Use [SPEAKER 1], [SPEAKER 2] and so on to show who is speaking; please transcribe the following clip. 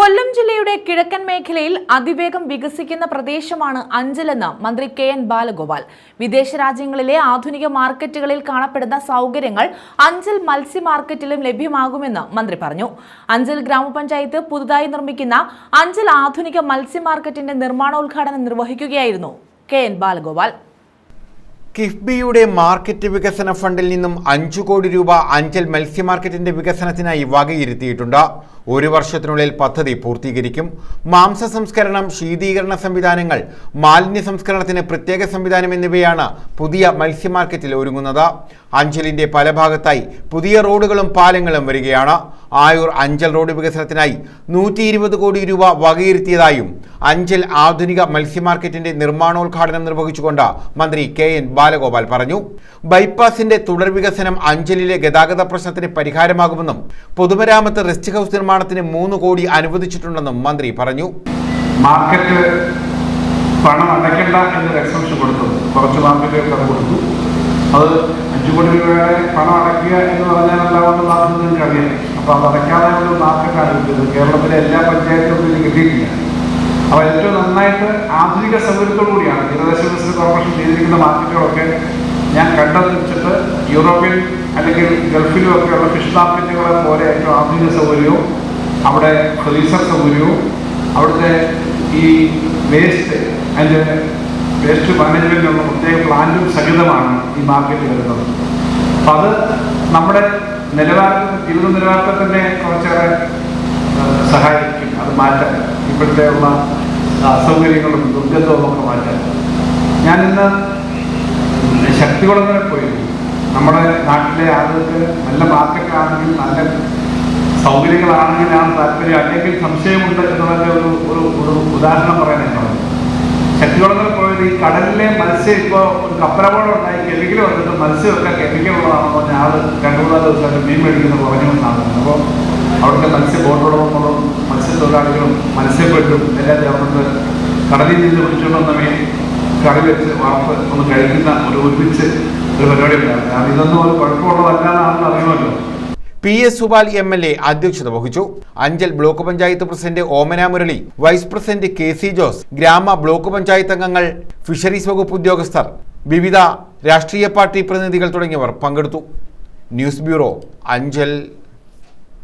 [SPEAKER 1] കൊല്ലം ജില്ലയുടെ കിഴക്കൻ മേഖലയിൽ അതിവേഗം വികസിക്കുന്ന പ്രദേശമാണ് അഞ്ചലെന്ന് മന്ത്രി കെ.എൻ. ബാലഗോപാൽ. വിദേശ രാജ്യങ്ങളിലെ ആധുനിക മാർക്കറ്റുകളിൽ കാണപ്പെടുന്ന സൗകര്യങ്ങൾ അഞ്ചൽ മത്സ്യ മാർക്കറ്റിലും ലഭ്യമാകുമെന്ന് മന്ത്രി പറഞ്ഞു. അഞ്ചൽ ഗ്രാമപഞ്ചായത്ത് പുതുതായി നിർമ്മിക്കുന്ന അഞ്ചൽ ആധുനിക മത്സ്യ മാർക്കറ്റിന്റെ നിർമ്മാണോദ്ഘാടനം നിർവഹിക്കുകയായിരുന്നു കെ.എൻ. ബാലഗോപാൽ.
[SPEAKER 2] കിഫ്ബിയുടെ മാർക്കറ്റ് വികസന ഫണ്ടിൽ നിന്നും 5 കോടി രൂപ അഞ്ചൽ മത്സ്യ മാർക്കറ്റിന്റെ വികസനത്തിനായി വകയിരുത്തിയിട്ടുണ്ട്. 1 വർഷത്തിനുള്ളിൽ പദ്ധതി പൂർത്തീകരിക്കും. മാംസ സംസ്കരണം, ശീതീകരണ സംവിധാനങ്ങൾ, മാലിന്യ സംസ്കരണത്തിന് പ്രത്യേക സംവിധാനം എന്നിവയാണ് പുതിയ മത്സ്യ മാർക്കറ്റിൽ ഒരുങ്ങുന്നത്. അഞ്ചലിന്റെ പല ഭാഗത്തായി പുതിയ റോഡുകളും പാലങ്ങളും വരികയാണ്. ആയൂർ അഞ്ചൽ റോഡ് വികസനത്തിനായി 120 കോടി രൂപ വകയിരുത്തിയതായും അഞ്ചൽ ആധുനിക മത്സ്യ മാർക്കറ്റിന്റെ നിർമ്മാണോദ്ഘാടനം നിർവഹിച്ചുകൊണ്ട് മന്ത്രി കെ.എൻ. ബാലഗോപാൽ പറഞ്ഞു. ബൈപ്പാസിന്റെ തുടർ വികസനം അഞ്ചലിലെ ഗതാഗത പ്രശ്നത്തിന് പരിഹാരമാകുമെന്നും പൊതുമരാമത്ത് റെസ്റ്റ് ഹൌസ് നിർമ്മാണത്തിന് 3 കോടി അനുവദിച്ചിട്ടുണ്ടെന്നും മന്ത്രി പറഞ്ഞു.
[SPEAKER 3] മാർക്കറ്റ് പണം അടയ്ക്കേണ്ട എന്ന് എക്സംഷൻ കൊടുത്തു, കുറച്ച് മാർക്കറ്റുകൾക്ക് അത് കൊടുത്തു. അത് 5 കോടി രൂപയുടെ പണം അടയ്ക്കുക എന്ന് പറഞ്ഞാൽ എല്ലാവരും നാട്ടിൽ നിങ്ങൾക്ക് അറിയാം. അപ്പോൾ അത് അടയ്ക്കാതെ ഒരു മാർക്കറ്റാണ് കിട്ടിയത്. കേരളത്തിലെ എല്ലാ പഞ്ചായത്തുകളും ഇത് കിട്ടിയിട്ടില്ല. അപ്പോൾ ഏറ്റവും നന്നായിട്ട് ആധുനിക സൗകര്യത്തോടു കൂടിയാണ് തീരദേശ വികസന കോർപ്പറേഷൻ ചെയ്തിരിക്കുന്ന മാർക്കറ്റുകളൊക്കെ ഞാൻ കണ്ടത് വെച്ചിട്ട് യൂറോപ്യൻ അല്ലെങ്കിൽ ഗൾഫിലും ഒക്കെയുള്ള ഫിഷ് മാർക്കറ്റുകളെ പോലെ ഏറ്റവും ആധുനിക സൗകര്യവും അവിടെ ഫ്രീസർ സൗകര്യവും അവിടുത്തെ ഈ അതിൻ്റെ വേസ്റ്റ് മാനേജ്മെൻറ്റിനുള്ള പ്രത്യേക പ്ലാന്റും സഹിതമാണ് ഈ മാർക്കറ്റ് വരുന്നത്. അപ്പം അത് നമ്മുടെ ജീവിത നിലവാരത്തെ തന്നെ കുറച്ചേറെ സഹായിക്കും. അത് മാറ്റാൻ ഇപ്പോഴത്തെ ഉള്ള അസൗകര്യങ്ങളും ദുർഗന്ധവും ഒക്കെ മാറ്റാൻ. ഞാനിന്ന് ശക്തികുളങ്ങരെ പോയിരുന്നു. നമ്മുടെ നാട്ടിലെ ആളുകൾക്ക് നല്ല മാർക്കറ്റാണെങ്കിൽ, നല്ല സൗകര്യങ്ങളാണെങ്കിലാണ് താല്പര്യം, അല്ലെങ്കിൽ സംശയമുണ്ട് എന്നുള്ളതിൻ്റെ ഒരു ഉദാഹരണം പറയാനാണ്. ശക്തികുളങ്ങര പോയത് ഈ കടലിലെ മത്സ്യം ഇപ്പോൾ ഒരു കപ്പലപകടം ഉണ്ടായി കെമിക്കൽ വന്നിട്ട് മത്സ്യമൊക്കെ കെമിക്കലുള്ളതാണെന്ന് പറഞ്ഞ ആൾ 2-3 ദിവസമായിട്ട് മീൻ മേടിക്കുന്ന കുറഞ്ഞുകൊണ്ടാണ്. അപ്പോൾ അവിടുത്തെ മത്സ്യബോട്ടുടമകളും മത്സ്യത്തൊഴിലാളികളും മത്സ്യപ്പെട്ടും എല്ലാം ചേർന്നിട്ട് കടലിൽ നിന്ന് പിടിച്ചുകൊണ്ടുവന്ന മീൻ കറി വെച്ച് വറുത്ത് ഒന്ന് കഴിക്കുന്ന ഒരുമിച്ച് ഒരു പരിപാടി ഉണ്ടായിരുന്നു. അത് ഇതൊന്നും ഒരു കുഴപ്പമുള്ളതല്ലാന്നാണെന്ന് അറിയുമല്ലോ.
[SPEAKER 2] P.S. സുബാൽ MLA അധ്യക്ഷത വഹിച്ചു. Anchal block panchayat president Omana Murali, vice president K.C. Jose, ഗ്രാമ ബ്ലോക്ക് പഞ്ചായത്ത് അംഗങ്ങൾ, ഫിഷറീസ് വകുപ്പ് ഉദ്യോഗസ്ഥർ, വിവിധ രാഷ്ട്രീയ പാർട്ടി പ്രതിനിധികൾ തുടങ്ങിയവർ പങ്കെടുത്തു. News bureau, Anchal.